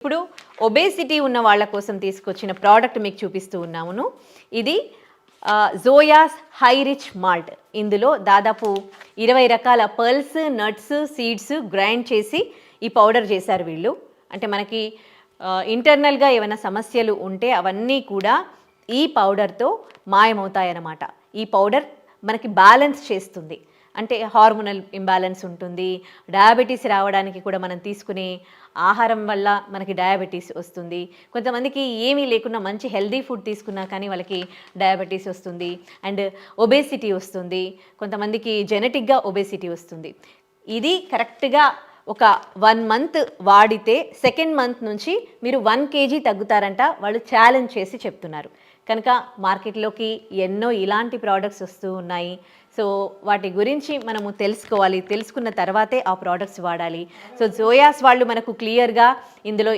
ఇప్పుడు ఒబేసిటీ ఉన్న వాళ్ళ కోసం తీసుకొచ్చిన ప్రోడక్ట్ మీకు చూపిస్తూ ఉన్నామును. ఇది జోయాస్ హై రిచ్ మాల్ట్. ఇందులో దాదాపు 20 రకాల పర్ల్స్, నట్స్, సీడ్స్ గ్రైండ్ చేసి ఈ పౌడర్ చేశారు వీళ్ళు. అంటే మనకి ఇంటర్నల్గా ఏమైనా సమస్యలు ఉంటే అవన్నీ కూడా ఈ పౌడర్తో మాయమవుతాయన్నమాట. ఈ పౌడర్ మనకి బ్యాలెన్స్ చేస్తుంది. అంటే హార్మోనల్ ఇంబ్యాలెన్స్ ఉంటుంది, డయాబెటీస్ రావడానికి కూడా మనం తీసుకునే ఆహారం వల్ల మనకి డయాబెటీస్ వస్తుంది. కొంతమందికి ఏమీ లేకున్నా మంచి హెల్దీ ఫుడ్ తీసుకున్నా కానీ వాళ్ళకి డయాబెటీస్ వస్తుంది అండ్ ఒబేసిటీ వస్తుంది. కొంతమందికి జెనెటిక్గా ఒబేసిటీ వస్తుంది. ఇది కరెక్ట్గా ఒక 1 మంత్ వాడితే సెకండ్ మంత్ నుంచి మీరు 1 kg తగ్గుతారంట వాళ్ళు ఛాలెంజ్ చేసి చెప్తున్నారు. కనుక మార్కెట్లోకి ఎన్నో ఇలాంటి ప్రోడక్ట్స్ వస్తూ ఉన్నాయి. సో వాటి గురించి మనము తెలుసుకోవాలి, తెలుసుకున్న తర్వాతే ఆ ప్రోడక్ట్స్ వాడాలి. సో జోయాస్ వాళ్ళు మనకు క్లియర్గా ఇందులో